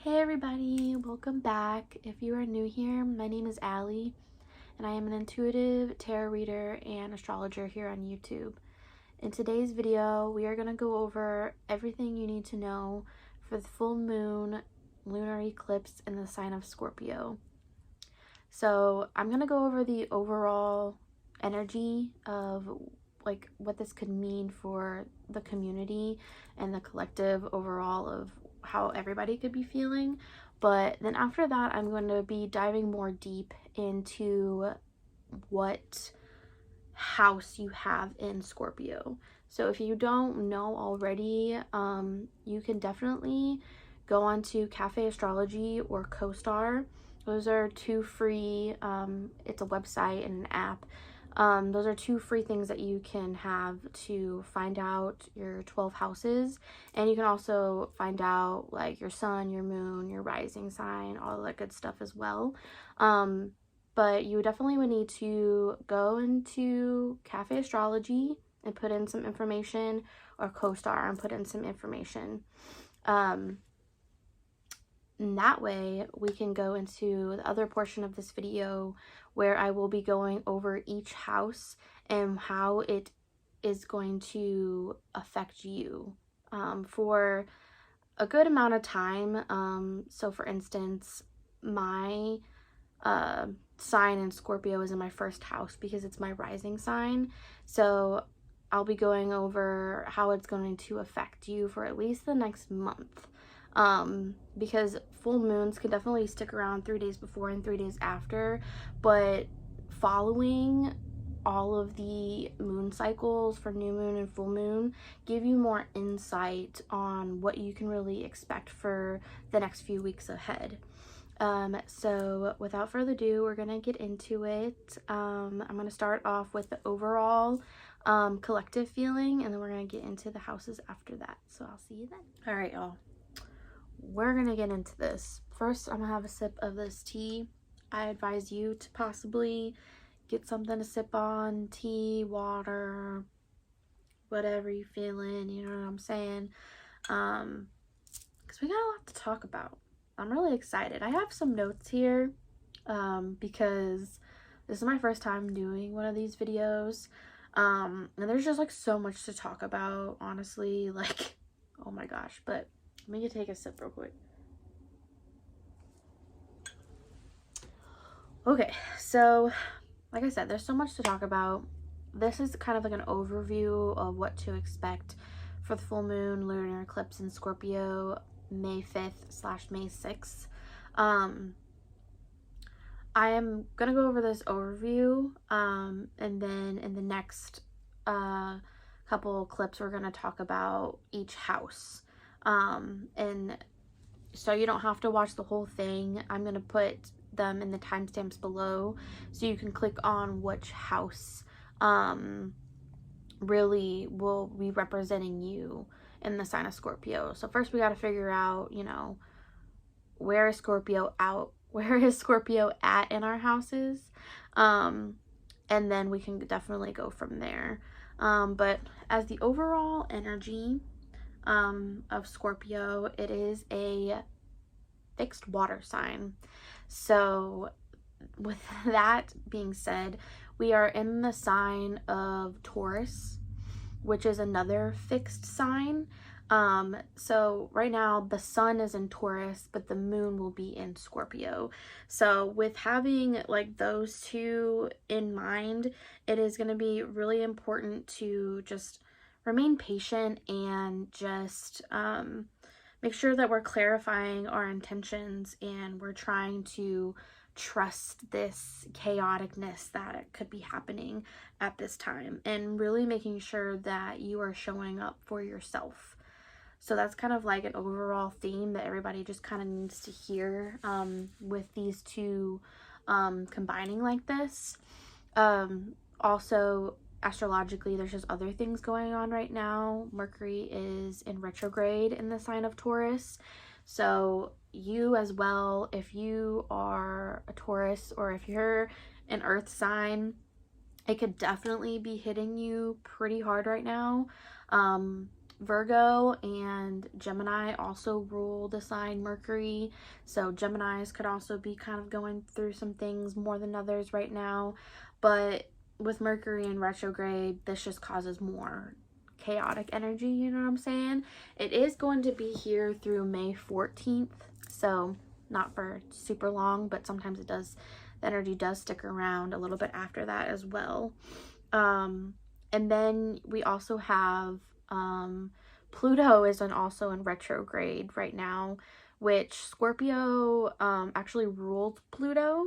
Hey everybody, welcome back. If you are new here, my name is Allie and I am an intuitive tarot reader and astrologer here on YouTube. In today's video, we are going to go over everything you need to know for the full moon lunar eclipse in the sign of Scorpio. So I'm going to go over the overall energy of like what this could mean for the community and the collective overall of how everybody could be feeling. But then after that, I'm going to be diving more deep into what house you have in Scorpio. So if you don't know already, you can definitely go on to Cafe Astrology or CoStar. Those are two free, it's a website and an app. Those are two free things that you can have to find out your 12 houses. And you can also find out like your sun, your moon, your rising sign, all that good stuff as well. But you definitely would need to go into Cafe Astrology and put in some information, or CoStar and put in some information. And that way we can go into the other portion of this video where I will be going over each house and how it is going to affect you for a good amount of time. So for instance, my sign in Scorpio is in my first house because it's my rising sign. So I'll be going over how it's going to affect you for at least the next month. Because full moons can definitely stick around 3 days before and 3 days after, but following all of the moon cycles for new moon and full moon give you more insight on what you can really expect for the next few weeks ahead. So without further ado, we're gonna get into it. I'm gonna start off with the overall collective feeling, and then we're gonna get into the houses after that. So I'll see you then. All right, y'all. We're gonna get into this. First, I'm gonna have a sip of this tea. I advise you to possibly get something to sip on, tea, water, whatever you're feeling, you know what I'm saying? Because we got a lot to talk about. I'm really excited. I have some notes here because this is my first time doing one of these videos. And there's just like so much to talk about, honestly, like, oh my gosh. But let me take a sip real quick. Okay, so like I said, there's so much to talk about. This is kind of like an overview of what to expect for the full moon lunar eclipse in Scorpio, May 5th / May 6th. I am gonna go over this overview, and then in the next couple clips we're gonna talk about each house. And so you don't have to watch the whole thing. I'm gonna put them in the timestamps below so you can click on which house really will be representing you in the sign of Scorpio. So first we got to figure out, you know, where is Scorpio at in our houses, and then we can definitely go from there. But as the overall energy of Scorpio, it is a fixed water sign. So with that being said, we are in the sign of Taurus, which is another fixed sign. So right now the sun is in Taurus, but the moon will be in Scorpio. So with having like those two in mind, it is going to be really important to just remain patient and just make sure that we're clarifying our intentions and we're trying to trust this chaoticness that could be happening at this time, and really making sure that you are showing up for yourself. So that's kind of like an overall theme that everybody just kind of needs to hear with these two combining like this. Also, astrologically, there's just other things going on right now. Mercury is in retrograde in the sign of Taurus. So you as well, if you are a Taurus or if you're an earth sign, it could definitely be hitting you pretty hard right now. Virgo and Gemini also rule the sign Mercury, so Geminis could also be kind of going through some things more than others right now. But with Mercury in retrograde, this just causes more chaotic energy, you know what I'm saying? It is going to be here through May 14th, so not for super long, but sometimes it does, the energy does stick around a little bit after that as well. And then we also have Pluto is also in retrograde right now, which Scorpio actually ruled Pluto.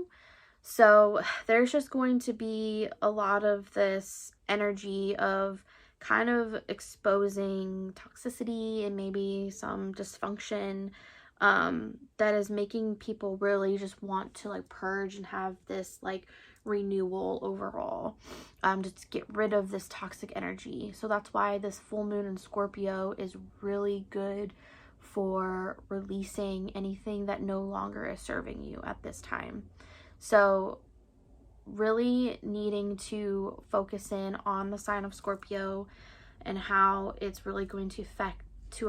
So there's just going to be a lot of this energy of kind of exposing toxicity and maybe some dysfunction that is making people really just want to like purge and have this like renewal overall, just get rid of this toxic energy. So that's why this full moon in Scorpio is really good for releasing anything that no longer is serving you at this time. So really needing to focus in on the sign of Scorpio and how it's really going to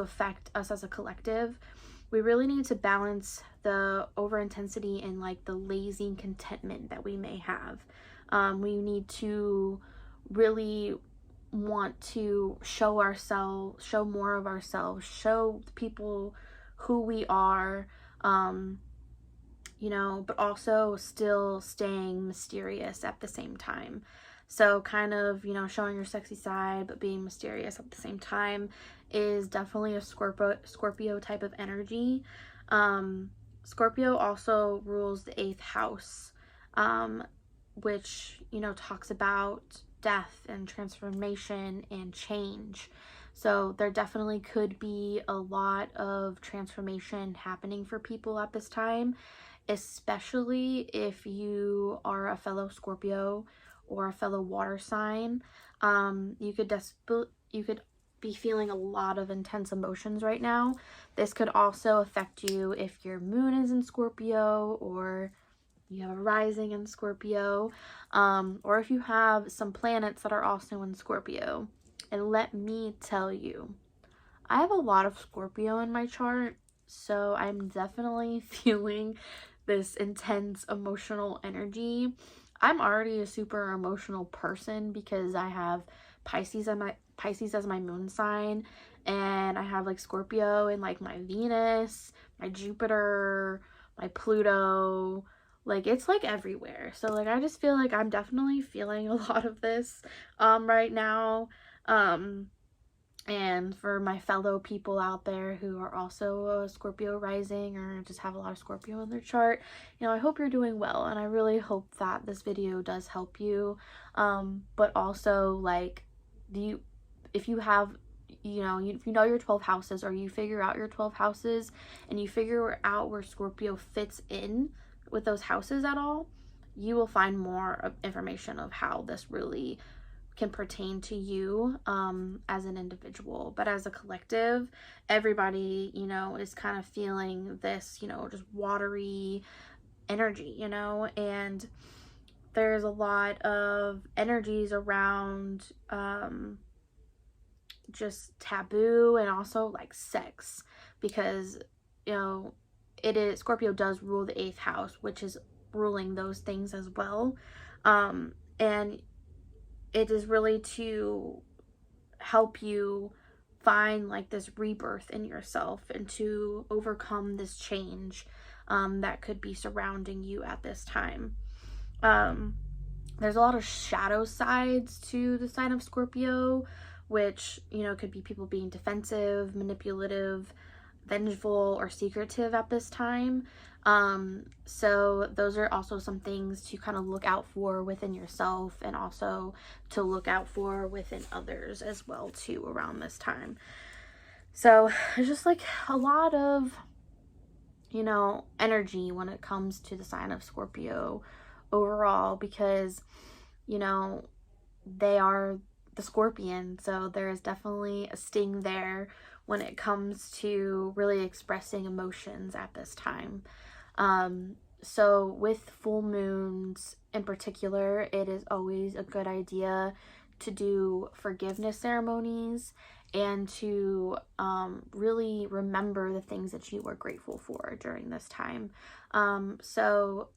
affect us as a collective. We really need to balance the over intensity and like the lazy contentment that we may have. We need to really want to show more of ourselves, show people who we are, you know, but also still staying mysterious at the same time. So kind of, you know, showing your sexy side, but being mysterious at the same time is definitely a Scorpio type of energy. Scorpio also rules the 8th house, which, you know, talks about death and transformation and change. So there definitely could be a lot of transformation happening for people at this time, especially if you are a fellow Scorpio or a fellow water sign. You could be feeling a lot of intense emotions right now. This could also affect you if your moon is in Scorpio or you have a rising in Scorpio, or if you have some planets that are also in Scorpio. And let me tell you, I have a lot of Scorpio in my chart, so I'm definitely feeling this intense emotional energy. I'm already a super emotional person because I have Pisces as my moon sign, and I have like Scorpio in like my Venus, my Jupiter, my Pluto. Like it's like everywhere. So like I just feel like I'm definitely feeling a lot of this right now. And for my fellow people out there who are also a Scorpio rising or just have a lot of Scorpio in their chart, you know, I hope you're doing well, and I really hope that this video does help you. But also, like, if you have, you know, if you know your 12 houses, or you figure out your 12 houses and you figure out where Scorpio fits in with those houses at all, you will find more information of how this really can pertain to you as an individual. But as a collective, everybody, you know, is kind of feeling this, you know, just watery energy, you know, and there's a lot of energies around just taboo and also like sex, because, you know, Scorpio does rule the 8th house, which is ruling those things as well. And it is really to help you find like this rebirth in yourself and to overcome this change that could be surrounding you at this time. There's a lot of shadow sides to the sign of Scorpio, which, you know, could be people being defensive, manipulative, vengeful, or secretive at this time. So those are also some things to kind of look out for within yourself, and also to look out for within others as well too around this time. So there's just like a lot of, you know, energy when it comes to the sign of Scorpio overall, because, you know, they are the Scorpion, so there is definitely a sting there when it comes to really expressing emotions at this time. So with full moons in particular, it is always a good idea to do forgiveness ceremonies and to really remember the things that you were grateful for during this time. So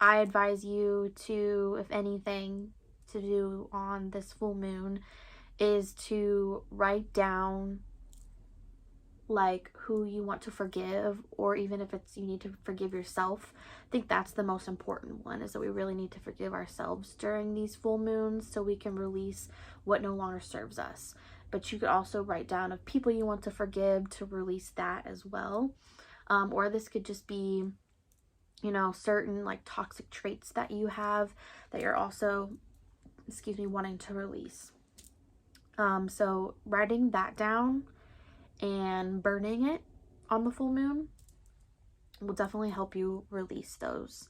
I advise you to, if anything, to do on this full moon is to write down like who you want to forgive, or even if it's you need to forgive yourself. I think that's the most important one, is that we really need to forgive ourselves during these full moons so we can release what no longer serves us. But you could also write down of people you want to forgive to release that as well. Or this could just be, you know, certain like toxic traits that you have that you're also, wanting to release. So writing that down and burning it on the full moon will definitely help you release those.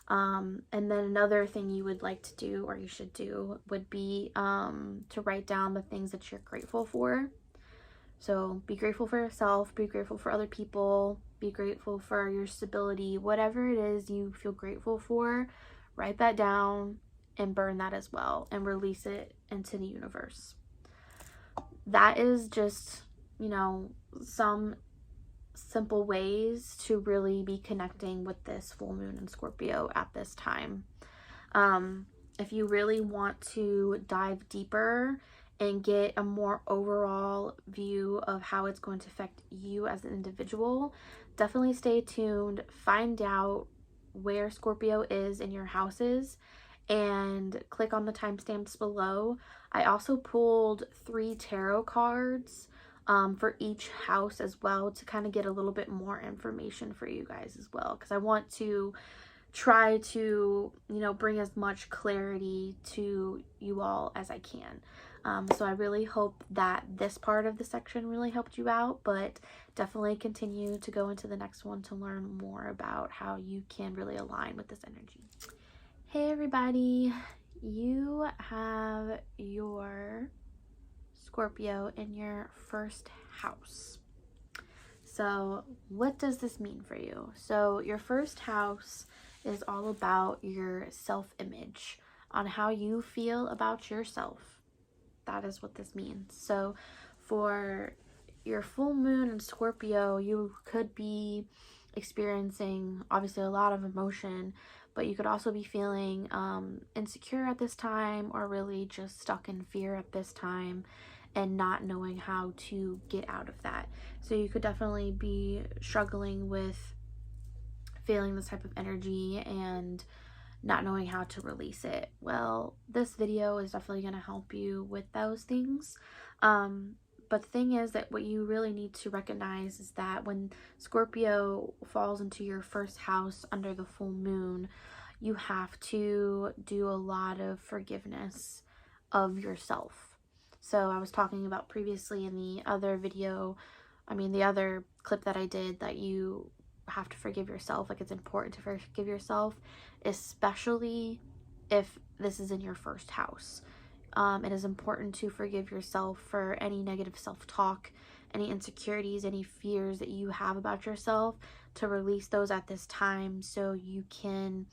And then another thing you would like to do, or you should do, would be to write down the things that you're grateful for. So be grateful for yourself, be grateful for other people, be grateful for your stability, whatever it is you feel grateful for, write that down and burn that as well and release it into the universe. That is just, you know, some simple ways to really be connecting with this full moon in Scorpio at this time. If you really want to dive deeper and get a more overall view of how it's going to affect you as an individual, definitely stay tuned. Find out where Scorpio is in your houses and click on the timestamps below. I also pulled 3 tarot cards for each house as well, to kind of get a little bit more information for you guys as well, because I want to try to, you know, bring as much clarity to you all as I can. So I really hope that this part of the section really helped you out, but definitely continue to go into the next one to learn more about how you can really align with this energy. Hey everybody, you have your Scorpio in your first house. So what does this mean for you? So your first house is all about your self-image, on how you feel about yourself. That is what this means. So for your full moon in Scorpio, you could be experiencing obviously a lot of emotion, but you could also be feeling insecure at this time, or really just stuck in fear at this time and not knowing how to get out of that. So you could definitely be struggling with feeling this type of energy and not knowing how to release it. Well, this video is definitely going to help you with those things. But the thing is that what you really need to recognize is that when Scorpio falls into your first house under the full moon, you have to do a lot of forgiveness of yourself. So I was talking about previously in the other video, the other clip that I did, that you have to forgive yourself. Like, it's important to forgive yourself, especially if this is in your first house. It is important to forgive yourself for any negative self-talk, any insecurities, any fears that you have about yourself, to release those at this time so you can,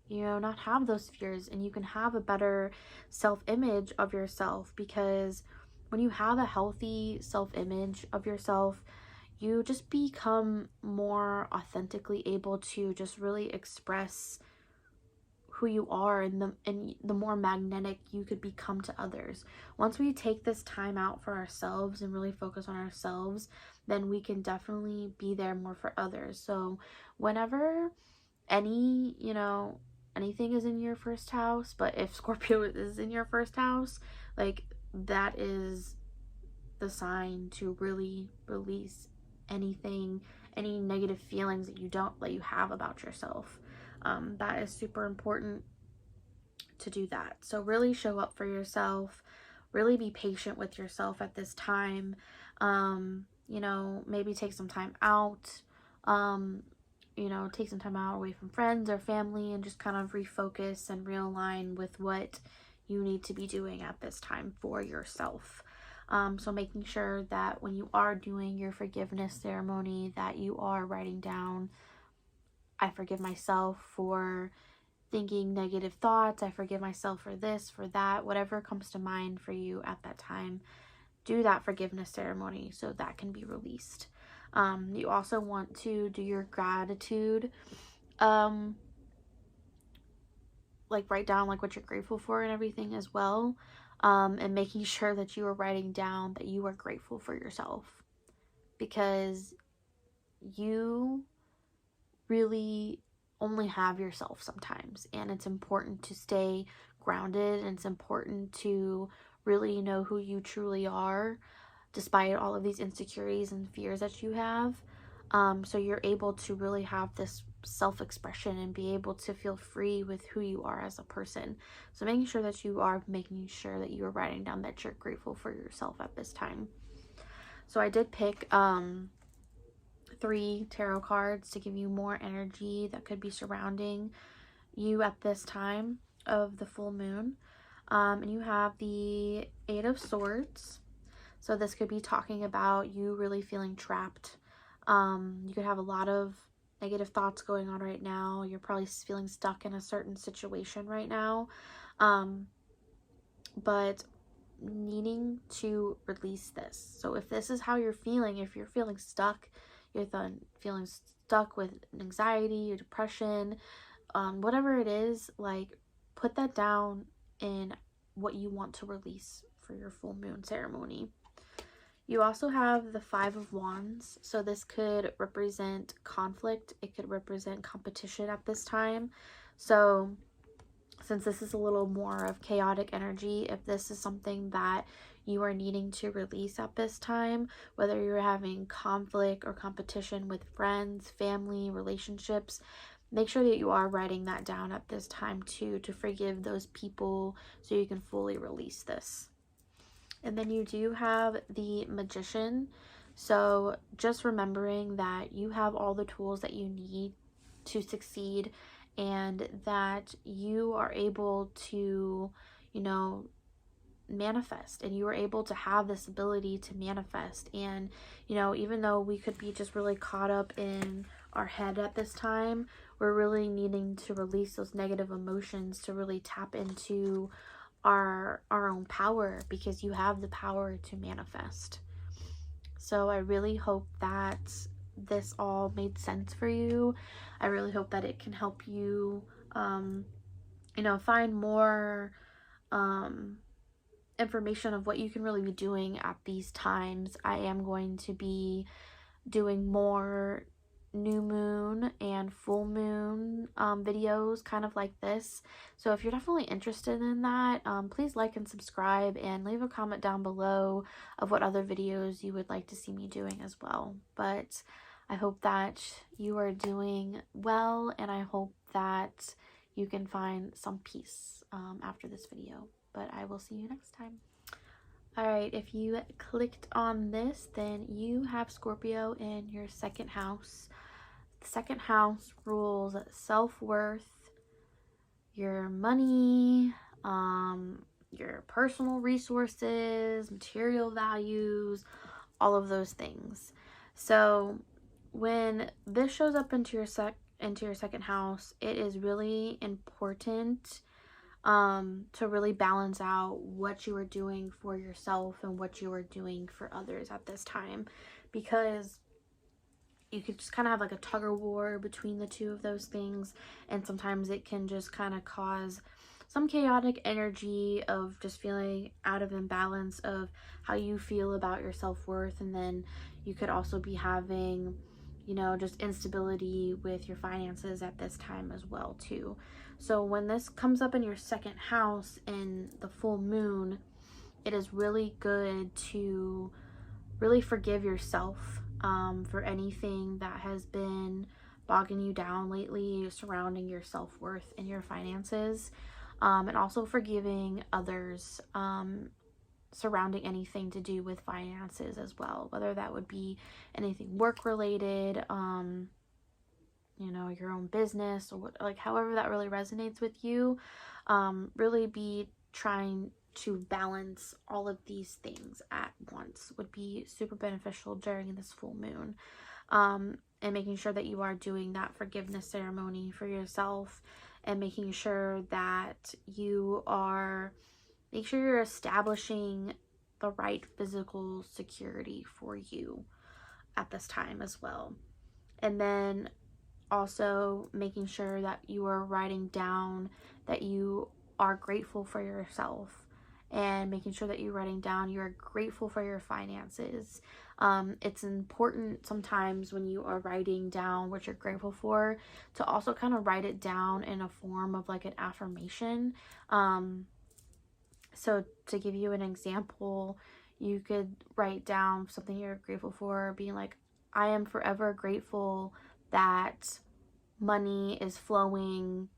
you know, not have those fears and you can have a better self-image of yourself. Because when you have a healthy self-image of yourself, you just become more authentically able to just really express who you are, and the more magnetic you could become to others. Once we take this time out for ourselves and really focus on ourselves, then we can definitely be there more for others. So whenever anything is in your first house, but if Scorpio is in your first house, like, that is the sign to really release anything, any negative feelings that you have about yourself. That is super important to do that. So really show up for yourself, really be patient with yourself at this time. Maybe take some time out, take some time out away from friends or family, and just kind of refocus and realign with what you need to be doing at this time for yourself. So making sure that when you are doing your forgiveness ceremony, that you are writing down, I forgive myself for thinking negative thoughts. I forgive myself for this, for that, whatever comes to mind for you at that time. do that forgiveness ceremony so that can be released. You also want to do your gratitude, like write down like what you're grateful for and everything as well, and making sure that you are writing down that you are grateful for yourself, because you really only have yourself sometimes, and it's important to stay grounded, and it's important to really know who you truly are despite all of these insecurities and fears that you have. So you're able to really have this self-expression and be able to feel free with who you are as a person. So making sure that you are writing down that you're grateful for yourself at this time. So I did pick 3 tarot cards to give you more energy that could be surrounding you at this time of the full moon. And you have the 8 of Swords. So this could be talking about you really feeling trapped. You could have a lot of negative thoughts going on right now. You're probably feeling stuck in a certain situation right now. But needing to release this. So if this is how you're feeling, if you're feeling stuck, you're feeling stuck with anxiety or depression, whatever it is, like put that down in what you want to release for your full moon ceremony. You also have the 5 of Wands. So this could represent conflict. It could represent competition at this time. So since this is a little more of chaotic energy, if this is something that you are needing to release at this time, whether you're having conflict or competition with friends, family, relationships, make sure that you are writing that down at this time too, to forgive those people so you can fully release this. And then you do have the Magician. So just remembering that you have all the tools that you need to succeed, and that you are able to, manifest, and you are able to have this ability to manifest. And, even though we could be just really caught up in our head at this time, we're really needing to release those negative emotions to really tap into our own power, because you have the power to manifest. So I really hope that this all made sense for you. I really hope that it can help you find more information of what you can really be doing at these times. I am going to be doing more new moon and full moon videos kind of like this. So if you're definitely interested in that, please like and subscribe, and leave a comment down below of what other videos you would like to see me doing as well. But I hope that you are doing well, and I hope that you can find some peace after this video. But I will see you next time. Alright, if you clicked on this, then you have Scorpio in your 2nd house. The 2nd house rules self-worth, your money, your personal resources, material values, all of those things. So when this shows up into your 2nd house, it is really important to really balance out what you are doing for yourself and what you are doing for others at this time, because you could just kind of have like a tug of war between the two of those things, and sometimes it can just kind of cause some chaotic energy of just feeling out of imbalance of how you feel about your self-worth. And then you could also be having, just instability with your finances at this time as well too. So when this comes up in your 2nd house in the full moon, it is really good to really forgive yourself for anything that has been bogging you down lately surrounding your self-worth and your finances, and also forgiving others surrounding anything to do with finances as well, whether that would be anything work related, your own business, or however that really resonates with you. Really be trying to balance all of these things at once would be super beneficial during this full moon. And making sure that you are doing that forgiveness ceremony for yourself, and making sure that you're establishing the right physical security for you at this time as well. And then also making sure that you are writing down that you are grateful for yourself, and making sure that you're writing down you are grateful for your finances. It's important sometimes when you are writing down what you're grateful for to also kind of write it down in a form of like an affirmation. So to give you an example, you could write down something you're grateful for, being like, I am forever grateful that money is flowing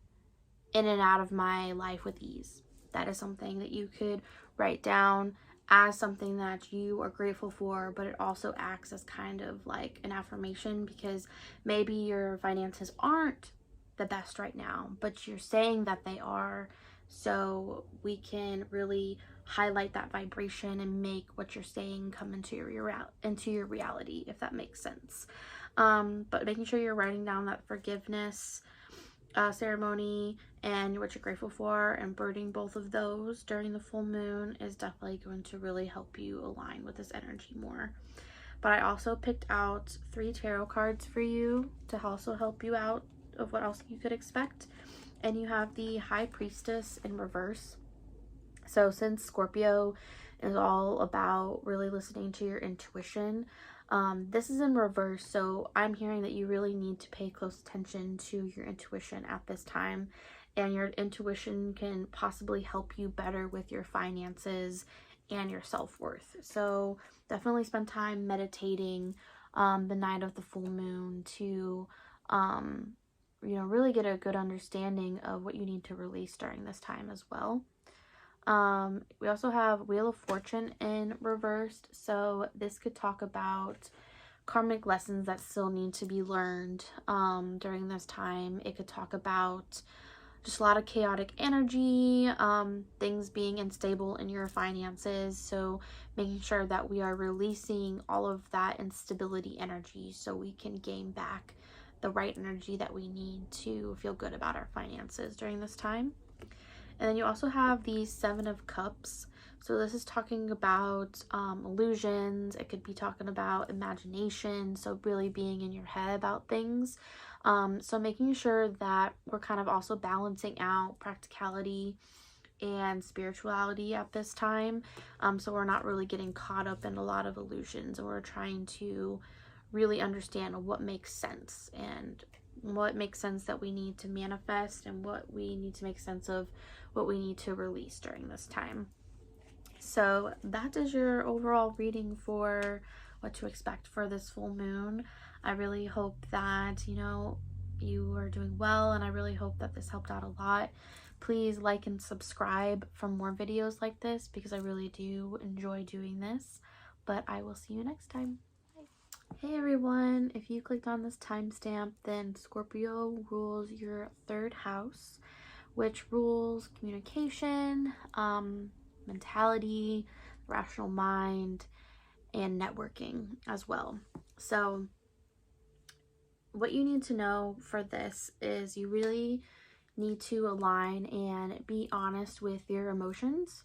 in and out of my life with ease. That is something that you could write down as something that you are grateful for, but it also acts as kind of like an affirmation, because maybe your finances aren't the best right now, but you're saying that they are. So we can really highlight that vibration and make what you're saying come into your reality, if that makes sense. But making sure you're writing down that forgiveness ceremony and what you're grateful for, and burning both of those during the full moon is definitely going to really help you align with this energy more. But I also picked out 3 tarot cards for you to also help you out of what else you could expect. And you have the High Priestess in reverse. So since Scorpio is all about really listening to your intuition, this is in reverse. So I'm hearing that you really need to pay close attention to your intuition at this time, and your intuition can possibly help you better with your finances and your self-worth. So definitely spend time meditating the night of the full moon to really get a good understanding of what you need to release during this time as well. We also have Wheel of Fortune in reversed. So this could talk about karmic lessons that still need to be learned during this time. It could talk about just a lot of chaotic energy, things being unstable in your finances. So making sure that we are releasing all of that instability energy so we can gain back the right energy that we need to feel good about our finances during this time. And then you also have the 7 of Cups. So this is talking about illusions. It could be talking about imagination. So really being in your head about things. So making sure that we're kind of also balancing out practicality and spirituality at this time. So we're not really getting caught up in a lot of illusions, and we're trying to really understand what makes sense, and what makes sense that we need to manifest, and what we need to make sense of, what we need to release during this time. So that is your overall reading for what to expect for this full moon. I really hope that you are doing well, and I really hope that this helped out a lot. Please like and subscribe for more videos like this, because I really do enjoy doing this. But I will see you next time. Hey everyone, if you clicked on this timestamp, then Scorpio rules your 3rd house, which rules communication, mentality, rational mind, and networking as well. So what you need to know for this is you really need to align and be honest with your emotions,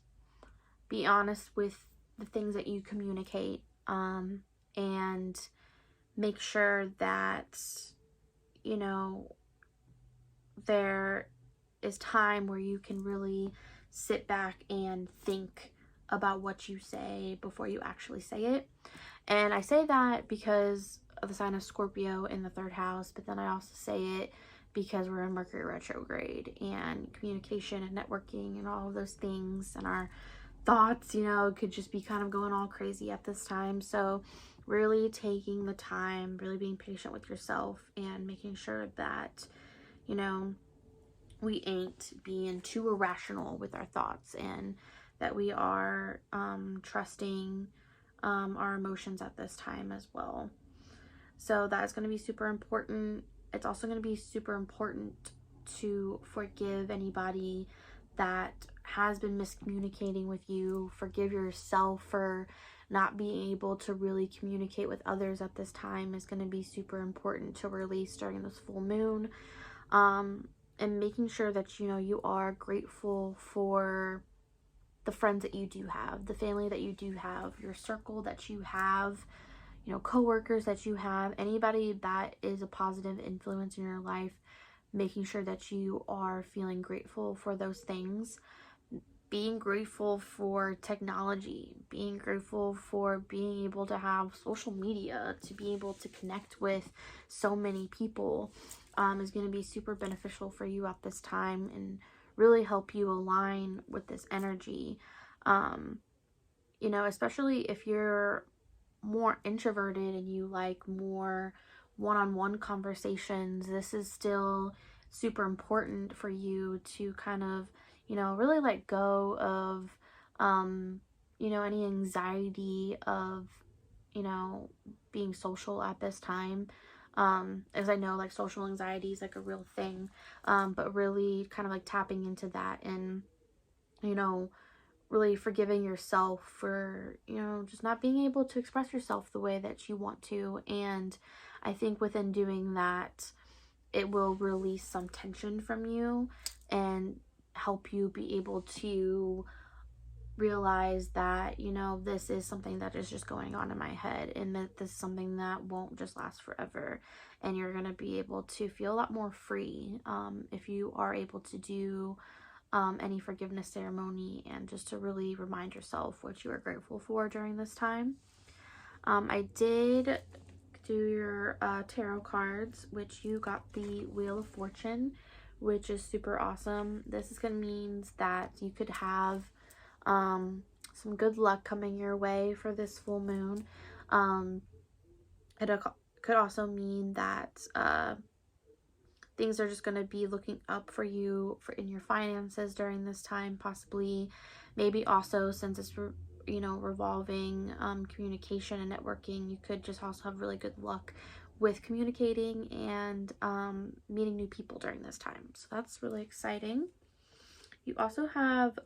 be honest with the things that you communicate, and make sure that there is time where you can really sit back and think about what you say before you actually say it. And I say that because of the sign of Scorpio in the 3rd house, but then I also say it because we're in Mercury retrograde, and communication and networking and all of those things, and our thoughts, could just be kind of going all crazy at this time. So really taking the time, really being patient with yourself, and making sure that, we ain't being too irrational with our thoughts, and that we are trusting our emotions at this time as well. So that is going to be super important. It's also going to be super important to forgive anybody that has been miscommunicating with you. Forgive yourself for not being able to really communicate with others at this time is going to be super important to release during this full moon. And making sure that you are grateful for the friends that you do have, the family that you do have, your circle that you have, you know, coworkers that you have, anybody that is a positive influence in your life, making sure that you are feeling grateful for those things. Being grateful for technology, being grateful for being able to have social media, to be able to connect with so many people, is going to be super beneficial for you at this time and really help you align with this energy. You know, especially if you're more introverted and you like more one-on-one conversations, this is still super important for you to kind of, you know, really let go of, you know, any anxiety of, you know, being social at this time. As I know, like, social anxiety is like a real thing, but really kind of like tapping into that and, you know, really forgiving yourself for, you know, just not being able to express yourself the way that you want to. And I think within doing that, it will release some tension from you and help you be able to realize that, you know, this is something that is just going on in my head, and that this is something that won't just last forever. And you're going to be able to feel a lot more free if you are able to do any forgiveness ceremony, and just to really remind yourself what you are grateful for during this time. I did do your tarot cards, which you got the Wheel of Fortune, which is super awesome. This is going to mean that you could have some good luck coming your way for this full moon. It could also mean that things are just going to be looking up for you in your finances during this time, possibly. Maybe also, since it's you know, revolving communication and networking, you could just also have really good luck with communicating and meeting new people during this time. So that's really exciting. You also have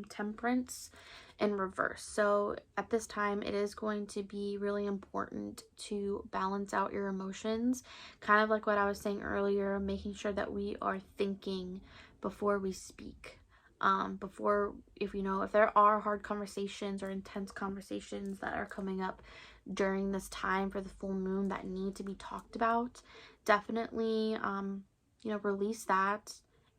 Temperance in reverse. So at this time, it is going to be really important to balance out your emotions. Kind of like what I was saying earlier, making sure that we are thinking before we speak. If there are hard conversations or intense conversations that are coming up during this time for the full moon that need to be talked about, definitely, you know, release that,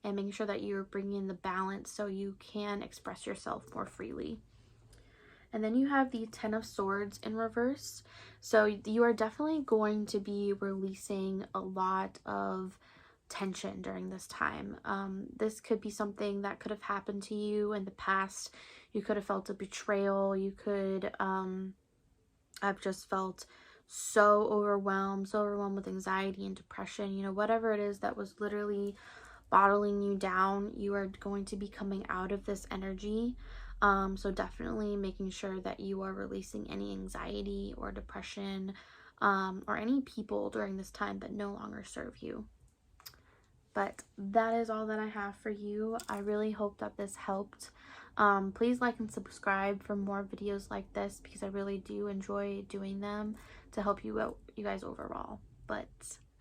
and making sure that you're bringing in the balance so you can express yourself more freely. And then you have the Ten of Swords in reverse. So you are definitely going to be releasing a lot of tension during this time. This could be something that could have happened to you in the past. You could have felt a betrayal. You could have just felt so overwhelmed with anxiety and depression. You know, whatever it is that was literally bottling you down, you are going to be coming out of this energy. So definitely making sure that you are releasing any anxiety or depression or any people during this time that no longer serve you. But that is all that I have for you. I really hope that this helped. Please like and subscribe for more videos like this, because I really do enjoy doing them to help you out, you guys overall. But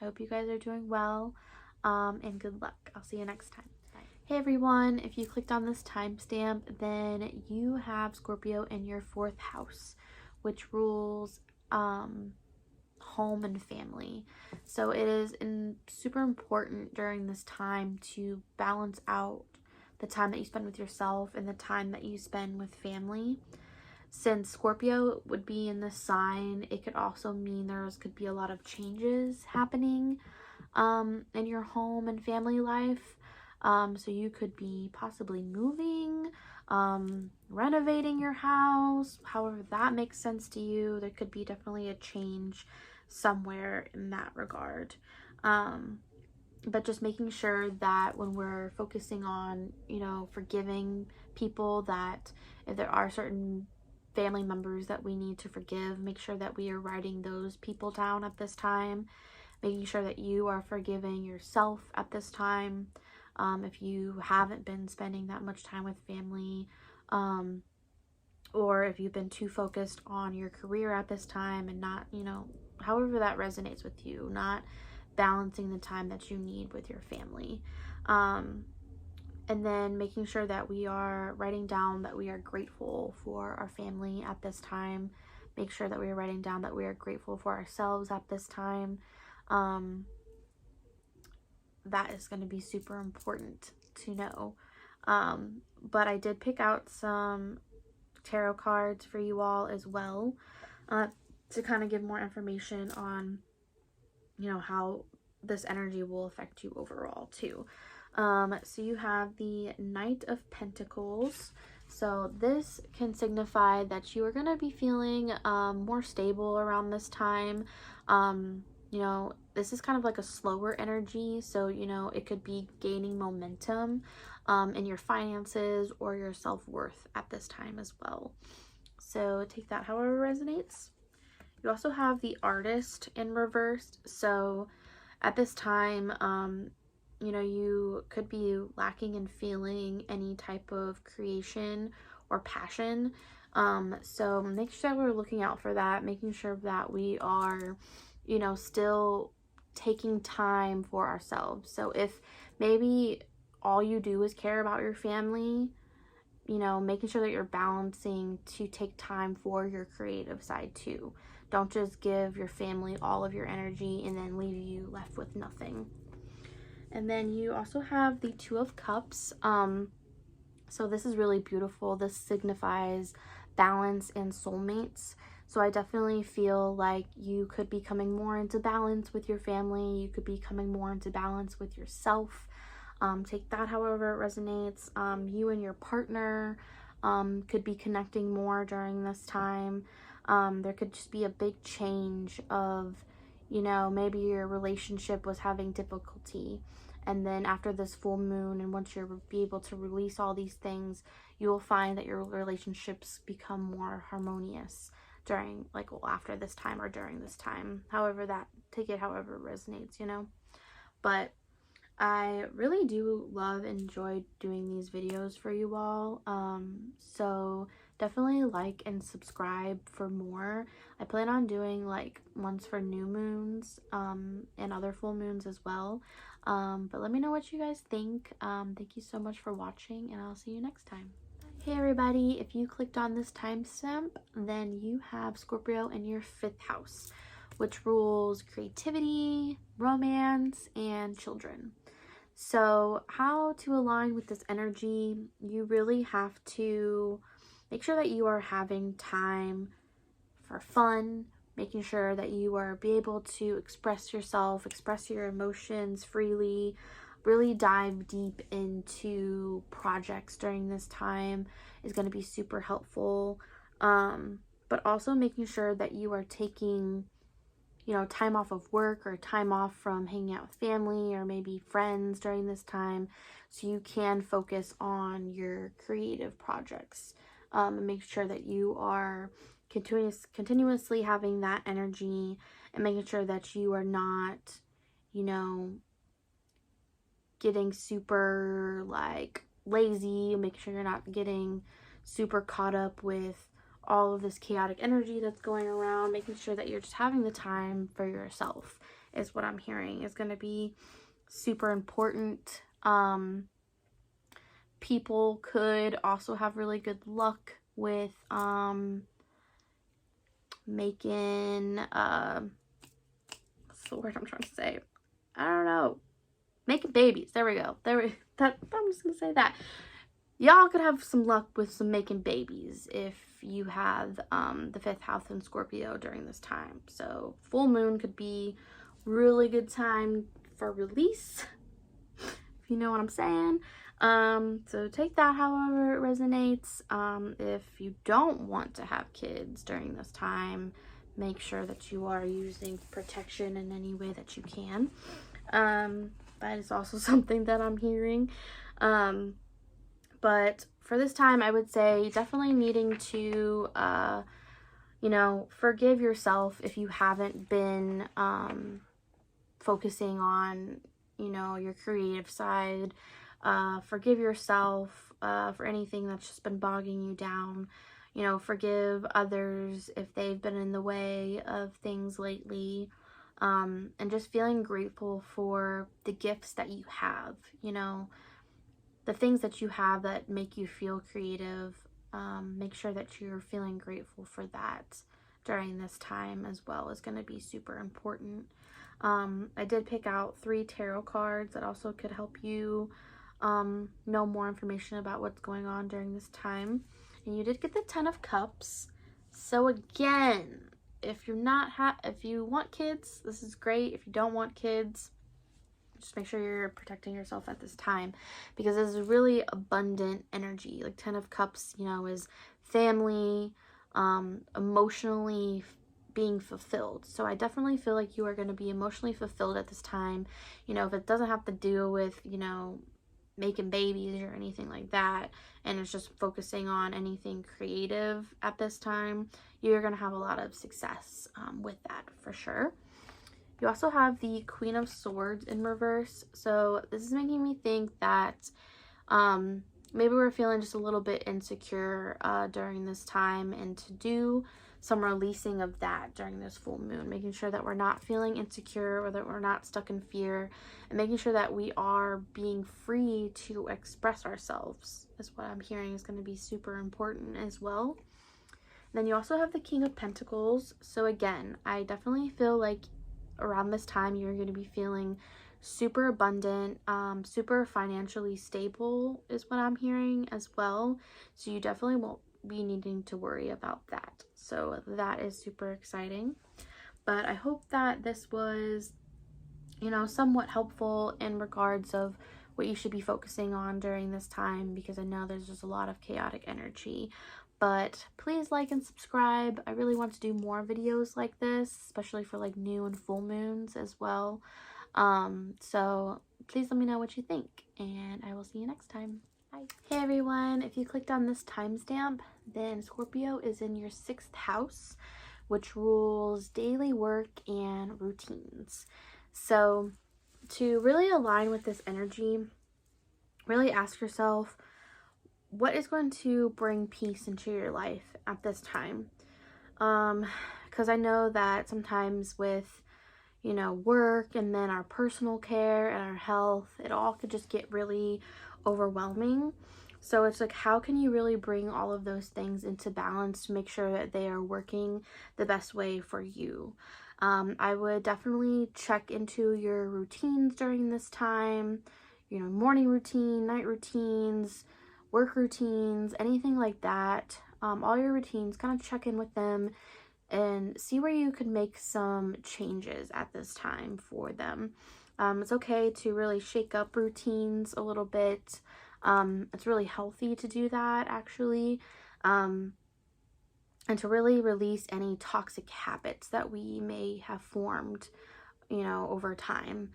I hope you guys are doing well, and good luck. I'll see you next time. Bye. Hey everyone, if you clicked on this timestamp, then you have Scorpio in your 4th house, which rules home and family. So it is super important during this time to balance out the time that you spend with yourself and the time that you spend with family. Since Scorpio would be in this sign, it could also mean could be a lot of changes happening in your home and family life. So you could be possibly moving, renovating your house, however that makes sense to you. There could be definitely a change somewhere in that regard. But just making sure that when we're focusing on, you know, forgiving people, that if there are certain family members that we need to forgive, make sure that we are writing those people down at this time. Making sure that you are forgiving yourself at this time. If you haven't been spending that much time with family, or if you've been too focused on your career at this time and not, you know, however that resonates with you, not balancing the time that you need with your family. And then making sure that we are writing down that we are grateful for our family at this time. Make sure that we are writing down that we are grateful for ourselves at this time. That is going to be super important to know. But I did pick out some tarot cards for you all as well, to kind of give more information on, you know, how this energy will affect you overall too. So you have the Knight of Pentacles. So this can signify that you are going to be feeling more stable around this time. You know, this is kind of like a slower energy, so, you know, it could be gaining momentum in your finances or your self-worth at this time as well. So take that however resonates. You also have the Artist in reverse. So at this time, you know, you could be lacking in feeling any type of creation or passion. So make sure that we're looking out for that, making sure that we are, you know, still taking time for ourselves. So if maybe all you do is care about your family, you know, making sure that you're balancing to take time for your creative side too. Don't just give your family all of your energy and then leave you left with nothing. And then you also have the Two of Cups. So this is really beautiful. This signifies balance and soulmates. So I definitely feel like you could be coming more into balance with your family. You could be coming more into balance with yourself. Take that however it resonates. You and your partner could be connecting more during this time. There could just be a big change of, you know, maybe your relationship was having difficulty, and then after this full moon, and once you're be able to release all these things, you will find that your relationships become more harmonious during, like, well, after this time or during this time, however that, take it however it resonates, you know. But I really do love and enjoy doing these videos for you all. So definitely like and subscribe for more. I plan on doing like ones for new moons and other full moons as well. But let me know what you guys think. Thank you so much for watching, and I'll see you next time. Hey everybody, if you clicked on this timestamp, then you have Scorpio in your 5th house, which rules creativity, romance, and children. So how to align with this energy, you really have to make sure that you are having time for fun, making sure that you are be able to express yourself, express your emotions freely, really dive deep into projects during this time is going to be super helpful. But also making sure that you are taking, you know, time off of work or time off from hanging out with family or maybe friends during this time, so you can focus on your creative projects, and make sure that you are continuously having that energy, and making sure that you are not, you know, getting super like lazy, making sure you're not getting super caught up with all of this chaotic energy that's going around. Making sure that you're just having the time for yourself is what I'm hearing is going to be super important. People could also have really good luck with making what's the word I'm trying to say? I don't know. Making babies. There we go. I'm just gonna say that. Y'all could have some luck with some making babies if you have the 5th house in Scorpio during this time. So full moon could be really good time for release, if you know what I'm saying. So take that however it resonates. If you don't want to have kids during this time, make sure that you are using protection in any way that you can. That is also something that I'm hearing. But for this time, I would say definitely needing to, you know, forgive yourself if you haven't been focusing on, you know, your creative side. Forgive yourself for anything that's just been bogging you down. You know, forgive others if they've been in the way of things lately. And just feeling grateful for the gifts that you have, you know. the things that you have that make you feel creative. Make sure that you're feeling grateful for that during this time as well is going to be super important. I did pick out 3 tarot cards that also could help you know more information about what's going on during this time. And you did get the 10 of Cups. So again, if you're not if you want kids, this is great. If you don't want kids, just make sure you're protecting yourself at this time, because this is really abundant energy. Like 10 of Cups, you know, is family, emotionally being fulfilled. So I definitely feel like you are going to be emotionally fulfilled at this time. You know, if it doesn't have to deal with, you know, making babies or anything like that, and it's just focusing on anything creative at this time, you're going to have a lot of success with that for sure. You also have the Queen of Swords in reverse. So this is making me think that maybe we're feeling just a little bit insecure during this time, and to do some releasing of that during this full moon, making sure that we're not feeling insecure or that we're not stuck in fear, and making sure that we are being free to express ourselves is what I'm hearing is going to be super important as well. And then you also have the King of Pentacles. So again, I definitely feel like around this time you're going to be feeling super abundant, super financially stable is what I'm hearing as well. So you definitely won't be needing to worry about that. So that is super exciting. But I hope that this was, you know, somewhat helpful in regards of what you should be focusing on during this time, because I know there's just a lot of chaotic energy. But please like and subscribe. I really want to do more videos like this, especially for like new and full moons as well. So please let me know what you think, and I will see you next time. Bye. Hey everyone, if you clicked on this timestamp, then Scorpio is in your 6th house, which rules daily work and routines. So to really align with this energy, really ask yourself, what is going to bring peace into your life at this time? Because I know that sometimes with, you know, work and then our personal care and our health, it all could just get really overwhelming. So it's like, how can you really bring all of those things into balance to make sure that they are working the best way for you? I would definitely check into your routines during this time, you know, morning routine, night routines, work routines, anything like that. All your routines, kind of check in with them and see where you could make some changes at this time for them. It's okay to really shake up routines a little bit. It's really healthy to do that, actually, and to really release any toxic habits that we may have formed, you know, over time.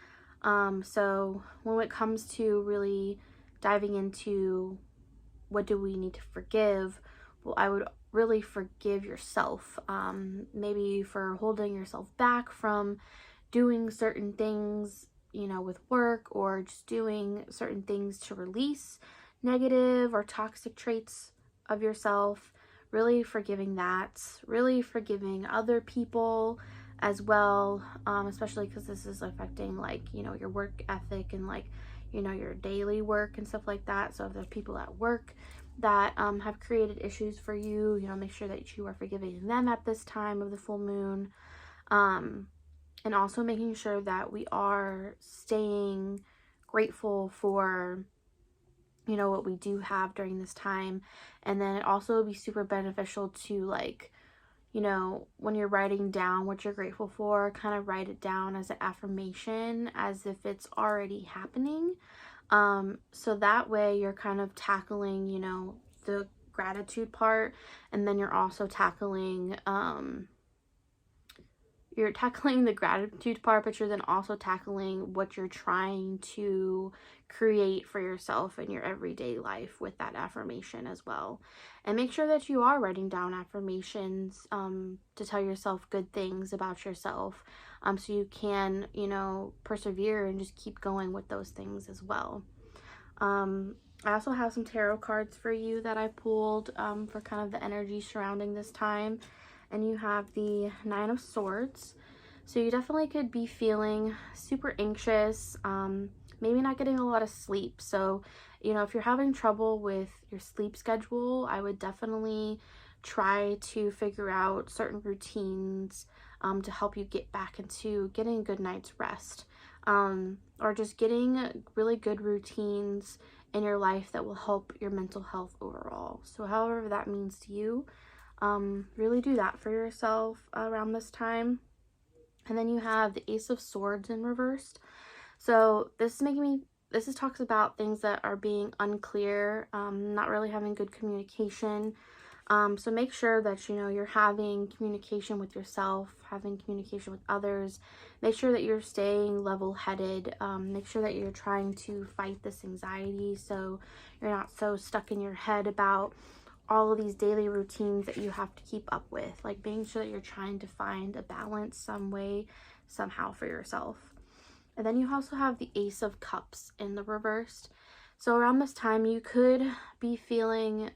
So when it comes to really diving into what do we need to forgive, well, I would really forgive yourself, maybe for holding yourself back from doing certain things, you know, with work, or just doing certain things to release negative or toxic traits of yourself. Really forgiving that, really forgiving other people as well, especially because this is affecting, like, you know, your work ethic and, like, you know, your daily work and stuff like that. So if there's people at work that have created issues for you, you know, make sure that you are forgiving them at this time of the full moon. And also making sure that we are staying grateful for, you know, what we do have during this time. And then it also would be super beneficial to, like, you know, when you're writing down what you're grateful for, kind of write it down as an affirmation, as if it's already happening. So that way you're kind of tackling, you know, the gratitude part, and then you're also tackling, the gratitude part, but you're then also tackling what you're trying to create for yourself in your everyday life with that affirmation as well. And make sure that you are writing down affirmations to tell yourself good things about yourself, so you can, you know, persevere and just keep going with those things as well. I also have some tarot cards for you that I pulled for kind of the energy surrounding this time. And you have the 9 of Swords. So you definitely could be feeling super anxious, maybe not getting a lot of sleep. So, you know, if you're having trouble with your sleep schedule, I would definitely try to figure out certain routines to help you get back into getting a good night's rest, or just getting really good routines in your life that will help your mental health overall. So however that means to you, really do that for yourself around this time. And then you have the Ace of Swords in reversed. So this talks about things that are being unclear, not really having good communication. So make sure that, you know, you're having communication with yourself, having communication with others. Make sure that you're staying level-headed. Make sure that you're trying to fight this anxiety so you're not so stuck in your head about all of these daily routines that you have to keep up with. Like making sure that you're trying to find a balance some way, somehow for yourself. And then you also have the Ace of Cups in the reversed. So around this time, you could be feeling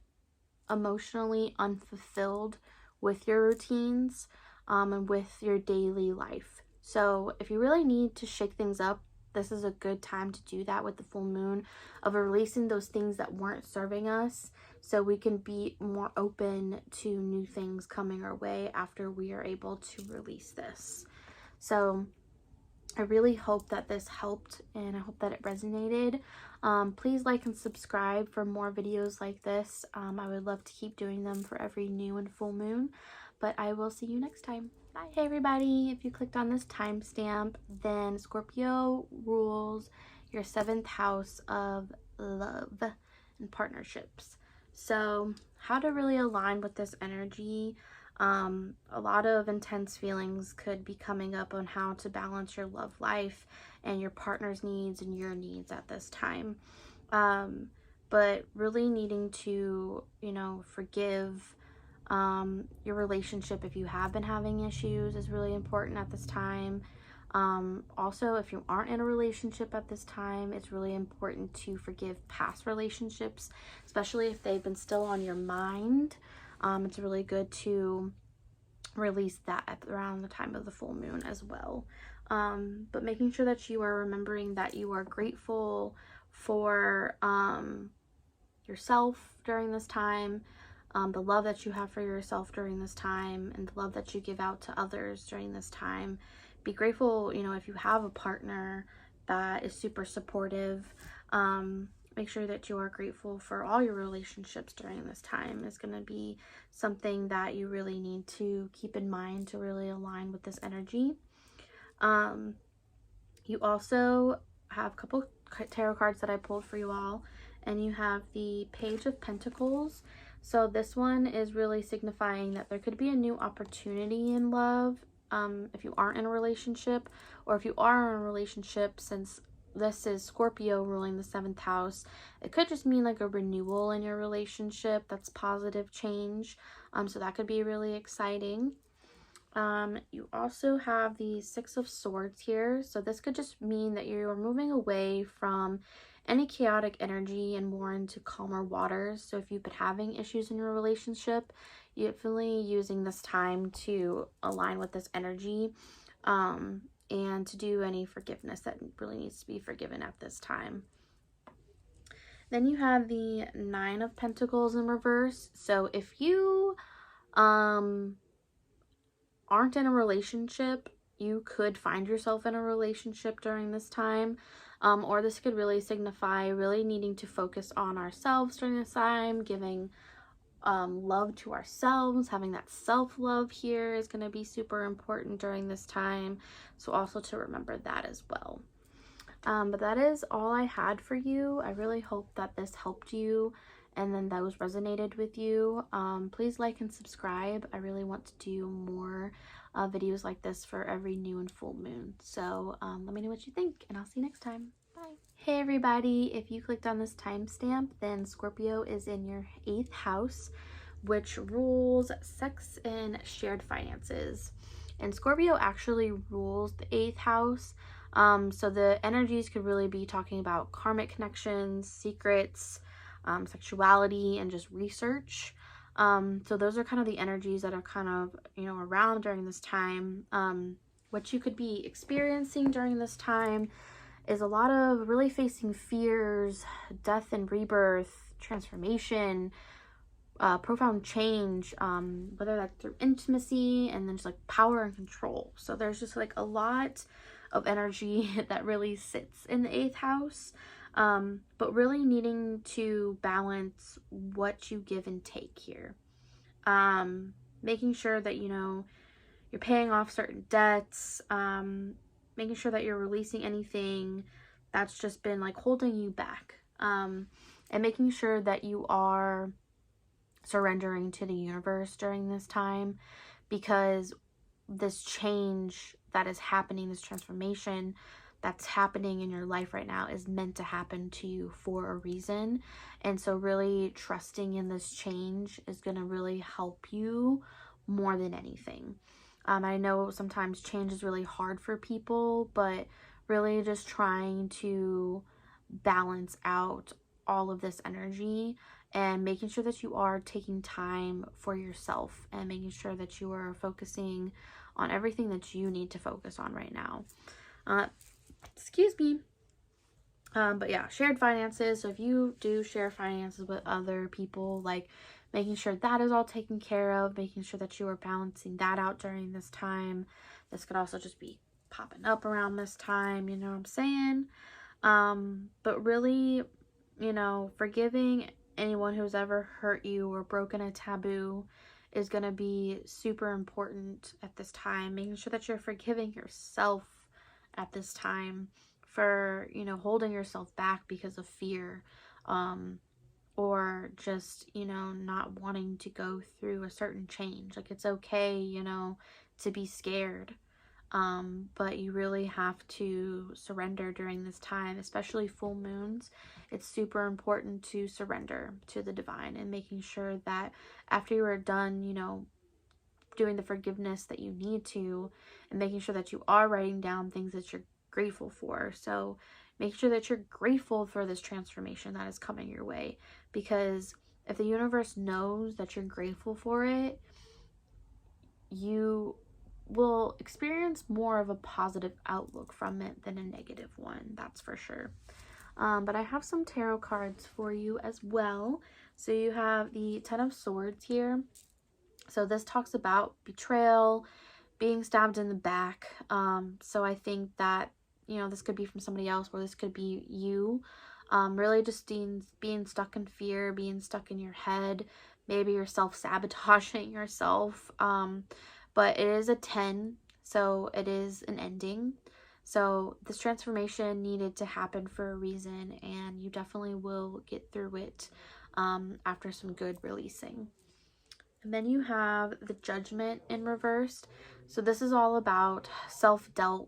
emotionally unfulfilled with your routines and with your daily life. So if you really need to shake things up, this is a good time to do that with the full moon, of releasing those things that weren't serving us so we can be more open to new things coming our way after we are able to release this. So I really hope that this helped, and I hope that it resonated. Please like and subscribe for more videos like this. I would love to keep doing them for every new and full moon, but I will see you next time. Bye. Hey everybody, if you clicked on this timestamp, then Scorpio rules your 7th house of love and partnerships. So how to really align with this energy. A lot of intense feelings could be coming up on how to balance your love life and your partner's needs and your needs at this time. But really needing to, you know, forgive your relationship if you have been having issues is really important at this time. Also, if you aren't in a relationship at this time, it's really important to forgive past relationships, especially if they've been still on your mind. It's really good to release that at around the time of the full moon as well. But making sure that you are remembering that you are grateful for yourself during this time, the love that you have for yourself during this time, and the love that you give out to others during this time. Be grateful, you know, if you have a partner that is super supportive. Make sure that you are grateful for all your relationships during this time. It's going to be something that you really need to keep in mind to really align with this energy. You also have a couple tarot cards that I pulled for you all, and you have the Page of Pentacles. So this one is really signifying that there could be a new opportunity in love if you aren't in a relationship, or if you are in a relationship, since this is Scorpio ruling the 7th house, it could just mean like a renewal in your relationship. That's positive change. So that could be really exciting. You also have the 6 of Swords here. So this could just mean that you're moving away from any chaotic energy and more into calmer waters. So if you've been having issues in your relationship, you're definitely using this time to align with this energy. And to do any forgiveness that really needs to be forgiven at this time. Then you have the 9 of Pentacles in reverse. So if you aren't in a relationship, you could find yourself in a relationship during this time. Or this could really signify really needing to focus on ourselves during this time, giving love to ourselves. Having that self-love here is going to be super important during this time, so also to remember that as well. But that is all I had for you. I really hope that this helped you and then those resonated with you. Please like and subscribe. I really want to do more videos like this for every new and full moon. So let me know what you think, and I'll see you next time. Bye. Hey everybody, if you clicked on this timestamp, then Scorpio is in your 8th house, which rules sex and shared finances. And Scorpio actually rules the 8th house. So the energies could really be talking about karmic connections, secrets, sexuality, and just research. So those are kind of the energies that are kind of, you know, around during this time. What you could be experiencing during this time is a lot of really facing fears, death and rebirth, transformation, profound change, whether that's through intimacy and then just like power and control. So there's just like a lot of energy that really sits in the 8th house, but really needing to balance what you give and take here. Making sure that, you know, you're paying off certain debts, making sure that you're releasing anything that's just been like holding you back, and making sure that you are surrendering to the universe during this time, because this change that is happening, this transformation that's happening in your life right now is meant to happen to you for a reason. And so really trusting in this change is going to really help you more than anything. I know sometimes change is really hard for people, but really just trying to balance out all of this energy and making sure that you are taking time for yourself and making sure that you are focusing on everything that you need to focus on right now. Excuse me. But yeah, shared finances. So if you do share finances with other people, like making sure that is all taken care of, making sure that you are balancing that out during this time. This could also just be popping up around this time, you know what I'm saying? But really, you know, forgiving anyone who's ever hurt you or broken a taboo is going to be super important at this time. Making sure that you're forgiving yourself at this time for, you know, holding yourself back because of fear, or just, you know, not wanting to go through a certain change. Like, it's okay, you know, to be scared. But you really have to surrender during this time, especially full moons. It's super important to surrender to the divine and making sure that after you are done, you know, doing the forgiveness that you need to, and making sure that you are writing down things that you're grateful for. So make sure that you're grateful for this transformation that is coming your way, because if the universe knows that you're grateful for it, you will experience more of a positive outlook from it than a negative one, that's for sure. But I have some tarot cards for you as well. So you have the 10 of Swords here. So this talks about betrayal, being stabbed in the back. So I think that, you know, this could be from somebody else, or this could be you. Really just being stuck in fear, being stuck in your head. Maybe you're self-sabotaging yourself. But it is a 10, so it is an ending. So this transformation needed to happen for a reason, and you definitely will get through it after some good releasing. And then you have the Judgment in reverse. So this is all about self-doubt,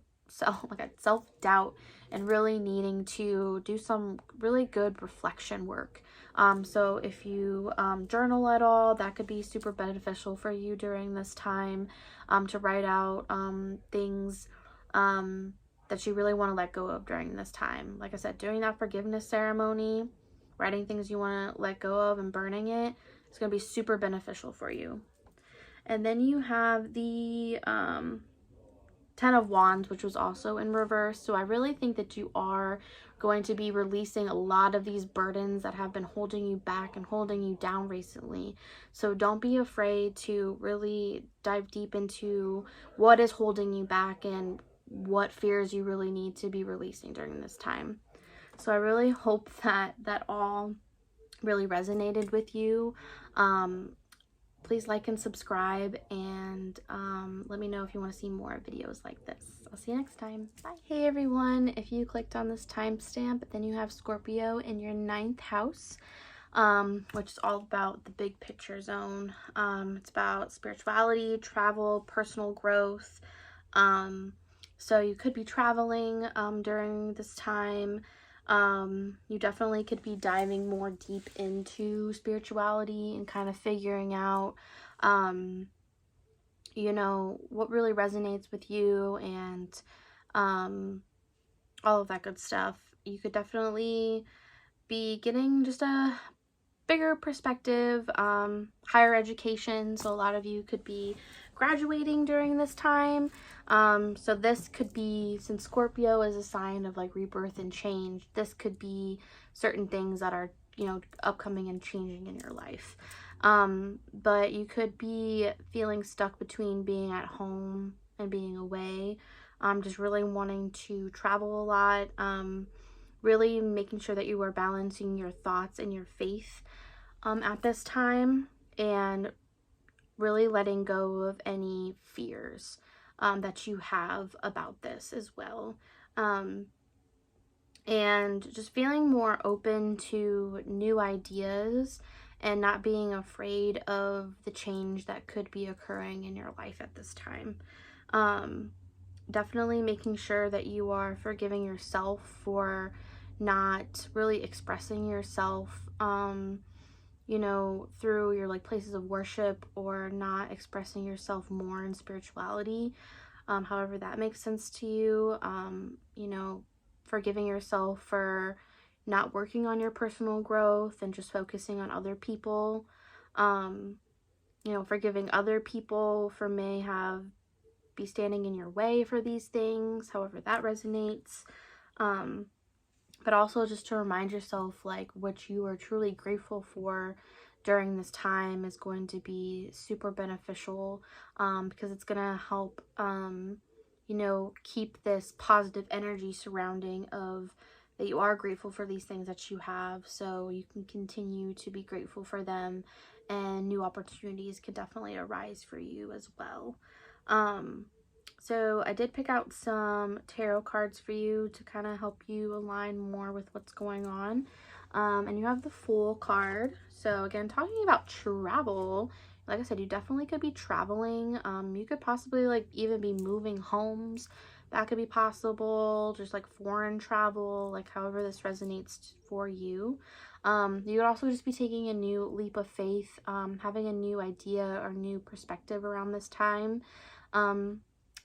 and really needing to do some really good reflection work. So if you journal at all, that could be super beneficial for you during this time, to write out things that you really want to let go of during this time. Like I said, doing that forgiveness ceremony, writing things you want to let go of and burning it, it's going to be super beneficial for you. And then you have the 10 of Wands, which was also in reverse. So I really think that you are going to be releasing a lot of these burdens that have been holding you back and holding you down recently. So don't be afraid to really dive deep into what is holding you back and what fears you really need to be releasing during this time. So I really hope that that all really resonated with you. Please like and subscribe, and let me know if you want to see more videos like this. I'll see you next time. Bye. Hey everyone, if you clicked on this timestamp, then you have Scorpio in your 9th house, which is all about the big picture zone. It's about spirituality, travel, personal growth. So you could be traveling during this time. You definitely could be diving more deep into spirituality and kind of figuring out, you know, what really resonates with you, and all of that good stuff. You could definitely be getting just a bigger perspective, higher education. So a lot of you could be graduating during this time. So this could be, since Scorpio is a sign of like rebirth and change, this could be certain things that are, you know, upcoming and changing in your life. But you could be feeling stuck between being at home and being away. Just really wanting to travel a lot. Really making sure that you are balancing your thoughts and your faith at this time, and really letting go of any fears that you have about this as well. And just feeling more open to new ideas and not being afraid of the change that could be occurring in your life at this time. Definitely making sure that you are forgiving yourself for not really expressing yourself, you know, through your like places of worship, or not expressing yourself more in spirituality, however that makes sense to you. You know, forgiving yourself for not working on your personal growth and just focusing on other people. You know, forgiving other people for be standing in your way for these things, however that resonates. But also just to remind yourself like what you are truly grateful for during this time is going to be super beneficial, because it's gonna help, you know, keep this positive energy surrounding of that you are grateful for these things that you have, so you can continue to be grateful for them, and new opportunities can definitely arise for you as well. So I did pick out some tarot cards for you to kind of help you align more with what's going on. And you have the Fool card. So again, talking about travel, like I said, you definitely could be traveling. You could possibly like even be moving homes. That could be possible. Just like foreign travel, like however this resonates for you. You could also just be taking a new leap of faith, having a new idea or new perspective around this time.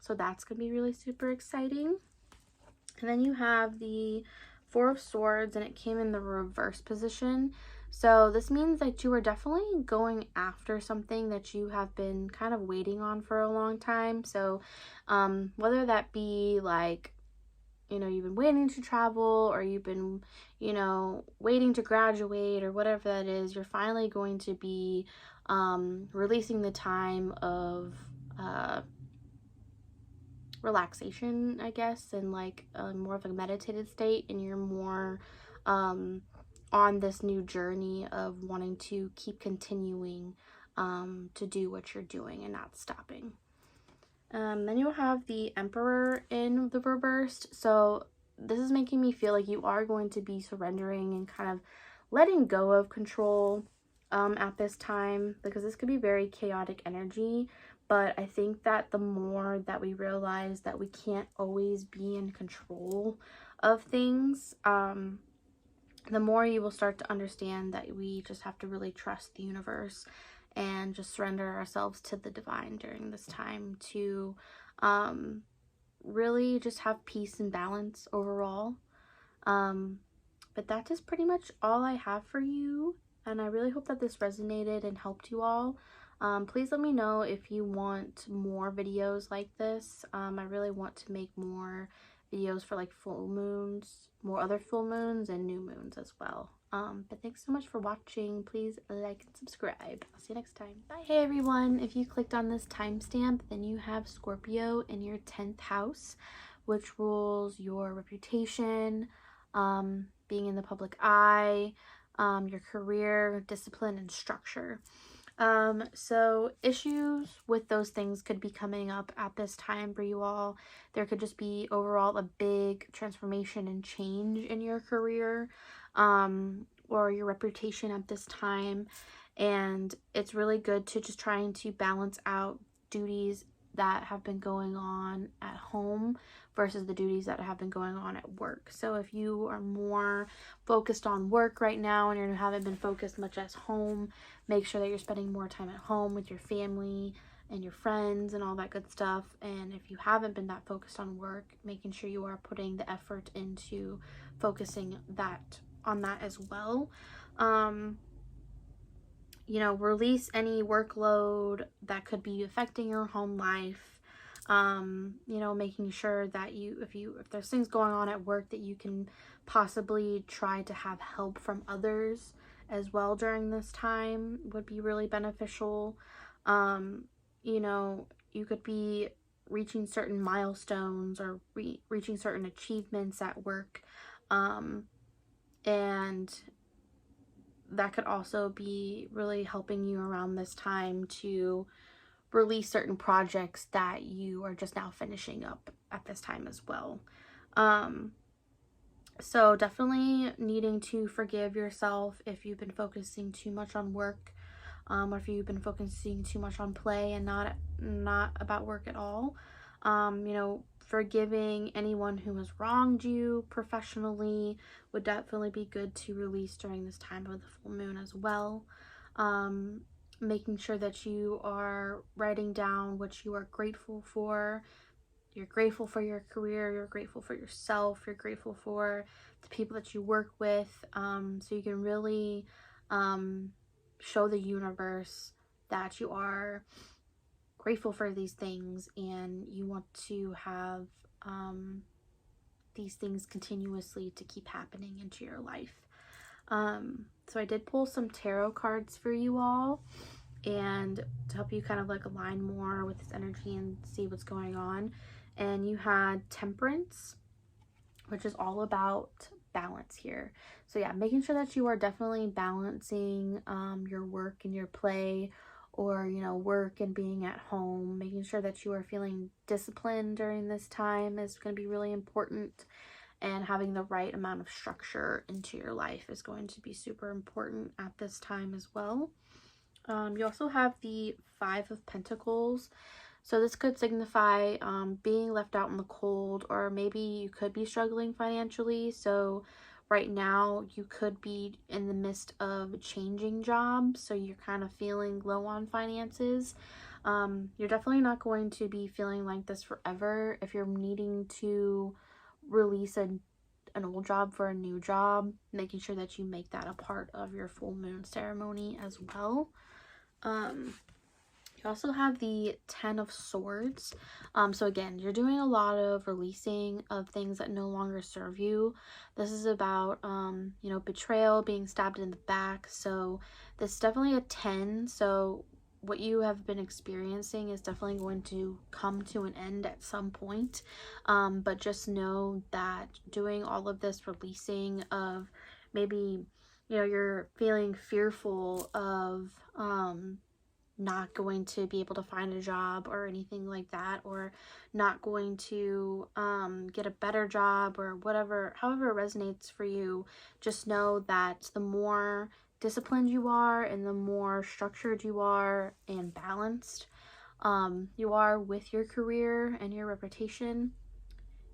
So that's going to be really super exciting. And then you have the Four of Swords, and it came in the reverse position. So this means that you are definitely going after something that you have been kind of waiting on for a long time. So whether that be like, you know, you've been waiting to travel, or you've been, you know, waiting to graduate, or whatever that is, you're finally going to be releasing the time of relaxation, I guess, and like more of a meditative state, and you're more on this new journey of wanting to keep continuing to do what you're doing and not stopping. Then you'll have the Emperor in the reversed. So this is making me feel like you are going to be surrendering and kind of letting go of control at this time, because this could be very chaotic energy. But I think that the more that we realize that we can't always be in control of things, the more you will start to understand that we just have to really trust the universe and just surrender ourselves to the divine during this time to really just have peace and balance overall. But that is pretty much all I have for you, and I really hope that this resonated and helped you all. Please let me know if you want more videos like this. I really want to make more videos for like full moons, more other full moons, and new moons as well. But thanks so much for watching. Please like and subscribe. I'll see you next time. Bye. Hey everyone, if you clicked on this timestamp, then you have Scorpio in your 10th house, which rules your reputation, being in the public eye, your career, discipline, and structure. So issues with those things could be coming up at this time for you all. There could just be overall a big transformation and change in your career, or your reputation at this time. And it's really good to just trying to balance out duties that have been going on at home versus the duties that have been going on at work. So if you are more focused on work right now and you haven't been focused much at home, make sure that you're spending more time at home with your family and your friends and all that good stuff. And if you haven't been that focused on work, making sure you are putting the effort into focusing on that as well. you know, release any workload that could be affecting your home life. You know, making sure that if there's things going on at work, that you can possibly try to have help from others as well during this time would be really beneficial. You know, you could be reaching certain milestones or reaching certain achievements at work. And that could also be really helping you around this time to release certain projects that you are just now finishing up at this time as well. So definitely needing to forgive yourself if you've been focusing too much on work, or if you've been focusing too much on play and not about work at all. You know, forgiving anyone who has wronged you professionally would definitely be good to release during this time of the full moon as well. Making sure that you are writing down what you are grateful for. You're grateful for your career, you're grateful for yourself, you're grateful for the people that you work with, so you can really show the universe that you are grateful for these things and you want to have these things continuously to keep happening into your life. So I did pull some tarot cards for you all, and to help you kind of like align more with this energy and see what's going on. And you had Temperance, which is all about balance here. So yeah, making sure that you are definitely balancing your work and your play, or, you know, work and being at home. Making sure that you are feeling disciplined during this time is going to be really important, and having the right amount of structure into your life is going to be super important at this time as well. You also have the Five of Pentacles. So this could signify being left out in the cold, or maybe you could be struggling financially. So right now you could be in the midst of changing jobs, so you're kind of feeling low on finances. You're definitely not going to be feeling like this forever. If you're needing to release an old job for a new job, making sure that you make that a part of your full moon ceremony as well. You also have the Ten of Swords. So again, you're doing a lot of releasing of things that no longer serve you. This is about, you know, betrayal, being stabbed in the back. So this is definitely a 10. So what you have been experiencing is definitely going to come to an end at some point. But just know that doing all of this releasing of, maybe, you know, you're feeling fearful of, not going to be able to find a job or anything like that, or not going to get a better job, or whatever, however it resonates for you. Just know that the more disciplined you are and the more structured you are and balanced you are with your career and your reputation,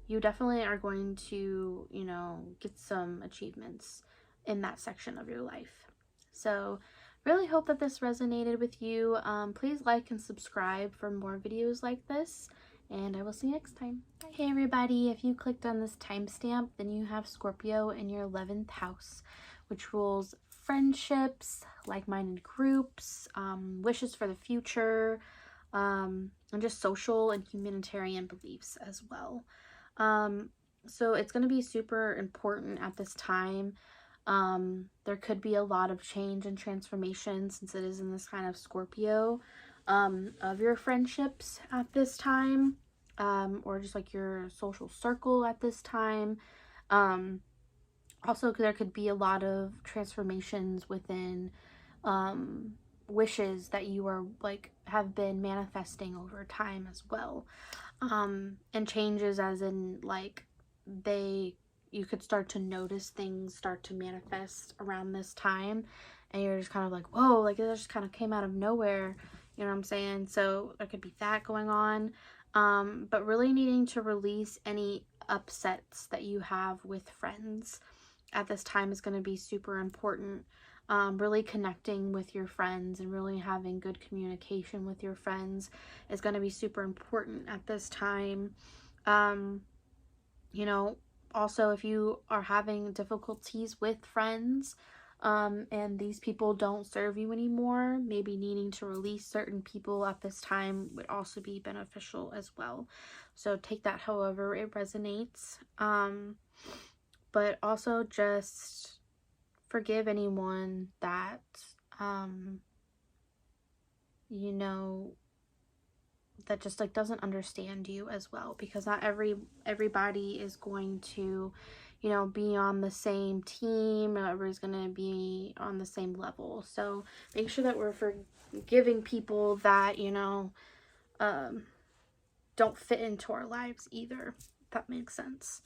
you definitely are going to, you know, get some achievements in that section of your life. So really hope that this resonated with you. Please like and subscribe for more videos like this, and I will see you next time. Bye. Hey everybody, if you clicked on this timestamp, then you have Scorpio in your 11th house, which rules friendships, like-minded groups, wishes for the future, and just social and humanitarian beliefs as well. So it's going to be super important at this time. There could be a lot of change and transformation, since it is in this kind of Scorpio, of your friendships at this time, or just like your social circle at this time. Also, there could be a lot of transformations within wishes that you are like have been manifesting over time as well. And changes as in like you could start to notice things start to manifest around this time, and you're just kind of like, whoa, like it just kind of came out of nowhere, you know what I'm saying? So there could be that going on, but really needing to release any upsets that you have with friends at this time is going to be super important. Really connecting with your friends and really having good communication with your friends is going to be super important at this time. You know, also if you are having difficulties with friends, and these people don't serve you anymore. Maybe needing to release certain people at this time would also be beneficial as well. So take that however it resonates. But also just forgive anyone that, you know, that just like doesn't understand you as well, because not everybody is going to, you know, be on the same team. Not everybody's going to be on the same level. So make sure that we're forgiving people that, you know, don't fit into our lives either, if that makes sense.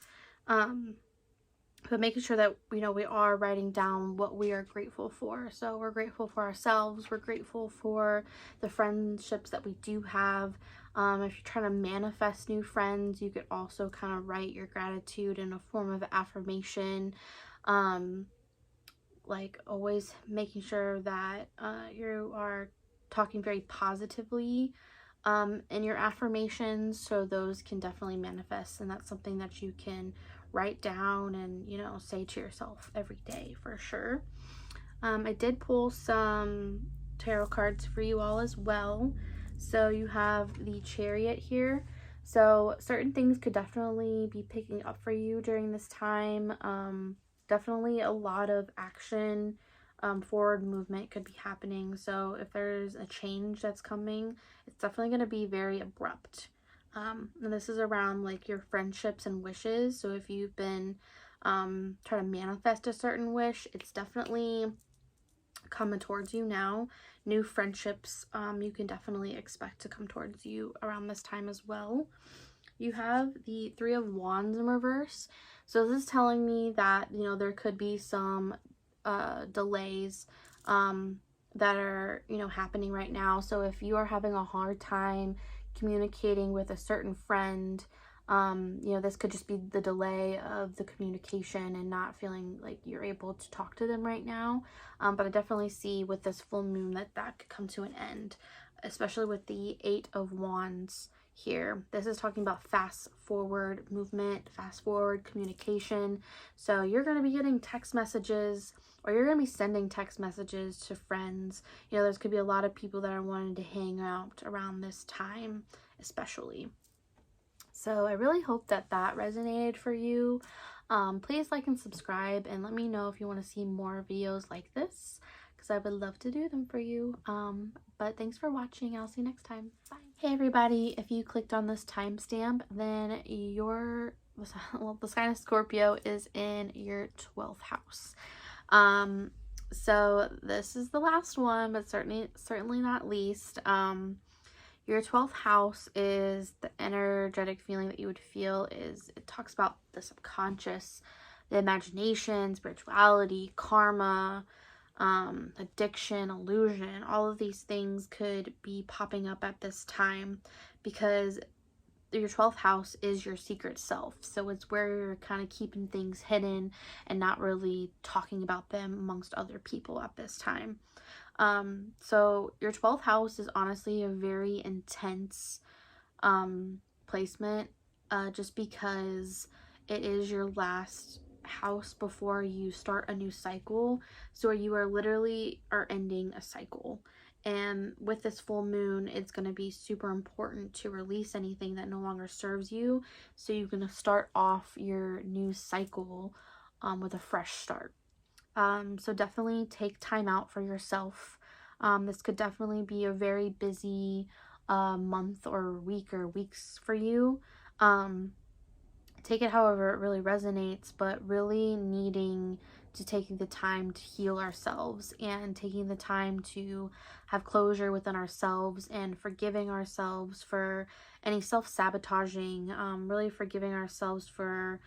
But making sure that, you know, we are writing down what we are grateful for. So we're grateful for ourselves. We're grateful for the friendships that we do have. If you're trying to manifest new friends, you could also kind of write your gratitude in a form of affirmation. Like always making sure that you are talking very positively in your affirmations, so those can definitely manifest, and that's something that you can write down and, you know, say to yourself every day for sure. I did pull some tarot cards for you all as well. So you have the Chariot here. So certain things could definitely be picking up for you during this time. Definitely a lot of action, forward movement could be happening. So if there's a change that's coming, it's definitely going to be very abrupt. And this is around like your friendships and wishes. So if you've been trying to manifest a certain wish, it's definitely coming towards you now. New friendships you can definitely expect to come towards you around this time as well. You have the Three of Wands in reverse. So this is telling me that, you know, there could be some delays that are, you know, happening right now. So if you are having a hard time communicating with a certain friend, you know, this could just be the delay of the communication and not feeling like you're able to talk to them right now. But I definitely see with this full moon that could come to an end, especially with the Eight of Wands here. This is talking about fast forward movement, fast forward communication. So you're going to be getting text messages, or you're going to be sending text messages to friends. You know, there's could be a lot of people that are wanting to hang out around this time, especially. So I really hope that resonated for you. Please like and subscribe, and let me know if you want to see more videos like this, because I would love to do them for you. But thanks for watching. I'll see you next time. Bye. Hey everybody, if you clicked on this timestamp, then the sign of Scorpio is in your 12th house. So this is the last one, but certainly not least. Your 12th house is the energetic feeling that you would feel. It talks about the subconscious, the imagination, spirituality, karma, addiction, illusion. All of these things could be popping up at this time, because your 12th house is your secret self. So it's where you're kind of keeping things hidden and not really talking about them amongst other people at this time. So your 12th house is honestly a very intense placement, just because it is your last house before you start a new cycle. So you are literally ending a cycle. And with this full moon, it's going to be super important to release anything that no longer serves you, so you're going to start off your new cycle with a fresh start. So definitely take time out for yourself. This could definitely be a very busy month or week or weeks for you. Take it however it really resonates, but really needing to take the time to heal ourselves, and taking the time to have closure within ourselves, and forgiving ourselves for any self-sabotaging, really forgiving ourselves for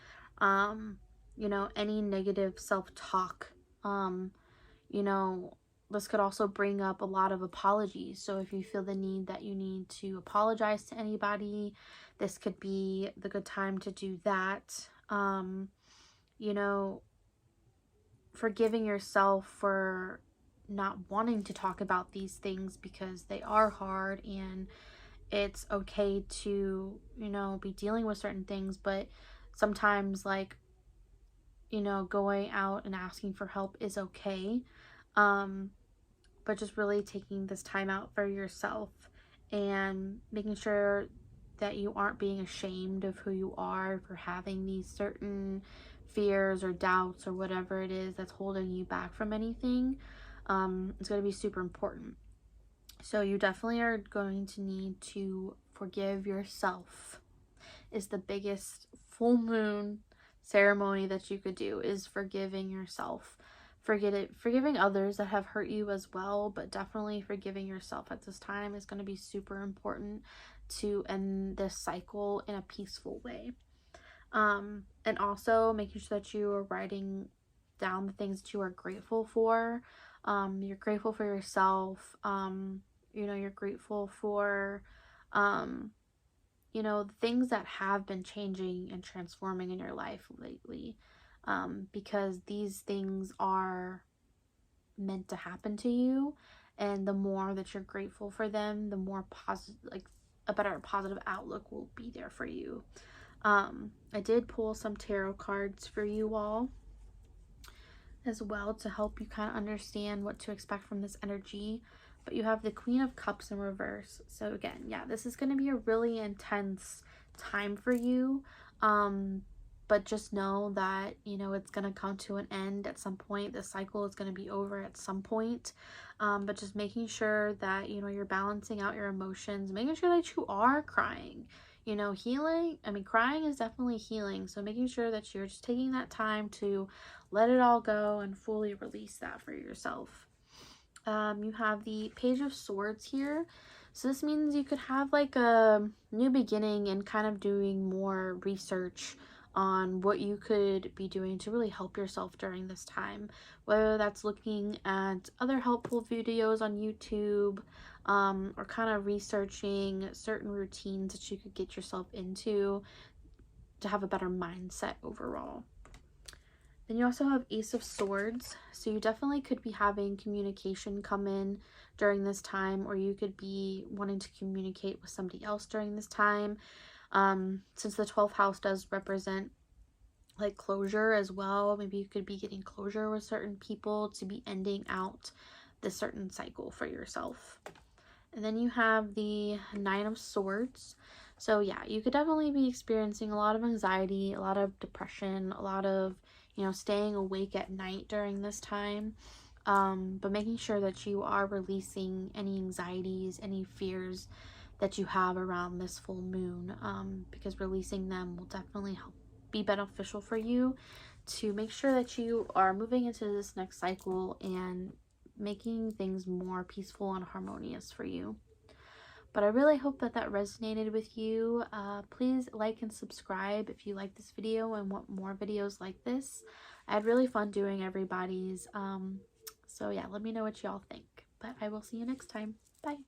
you know, any negative self-talk. You know, this could also bring up a lot of apologies. So if you feel the need that you need to apologize to anybody, this could be the good time to do that. You know, forgiving yourself for not wanting to talk about these things, because they are hard, and it's okay to, you know, be dealing with certain things, but sometimes, like, you know, going out and asking for help is okay. But just really taking this time out for yourself and making sure that you aren't being ashamed of who you are for having these certain fears or doubts or whatever it is that's holding you back from anything. It's going to be super important. So you definitely are going to need to forgive yourself. Is the biggest full moon ceremony that you could do, is forgiving yourself. Forgiving others that have hurt you as well, but definitely forgiving yourself at this time is going to be super important to end this cycle in a peaceful way. And also making sure that you are writing down the things that you are grateful for. You're grateful for yourself. You know, you're grateful for you know, the things that have been changing and transforming in your life lately, because these things are meant to happen to you, and the more that you're grateful for them, the more positive, like a better positive outlook will be there for you. I did pull some tarot cards for you all as well to help you kind of understand what to expect from this energy. But you have the Queen of Cups in reverse. So again, yeah, this is going to be a really intense time for you. But just know that, you know, it's going to come to an end at some point. The cycle is going to be over at some point. But just making sure that, you know, you're balancing out your emotions, making sure that you are crying. You know, healing, I mean, crying is definitely healing. So making sure that you're just taking that time to let it all go and fully release that for yourself. You have the Page of Swords here. So this means you could have like a new beginning and kind of doing more research on what you could be doing to really help yourself during this time. Whether that's looking at other helpful videos on YouTube, or kind of researching certain routines that you could get yourself into to have a better mindset overall. Then you also have Ace of Swords. So you definitely could be having communication come in during this time, or you could be wanting to communicate with somebody else during this time. Since the 12th house does represent like closure as well, maybe you could be getting closure with certain people to be ending out this certain cycle for yourself. And then you have the Nine of Swords. So yeah, you could definitely be experiencing a lot of anxiety, a lot of depression, a lot of, you know, staying awake at night during this time. But making sure that you are releasing any anxieties, any fears that you have around this full moon, because releasing them will definitely help be beneficial for you to make sure that you are moving into this next cycle and making things more peaceful and harmonious for you. But I really hope that that resonated with you. Please like and subscribe if you like this video and want more videos like this. I had really fun doing everybody's. So yeah, let me know what y'all think. But I will see you next time. Bye.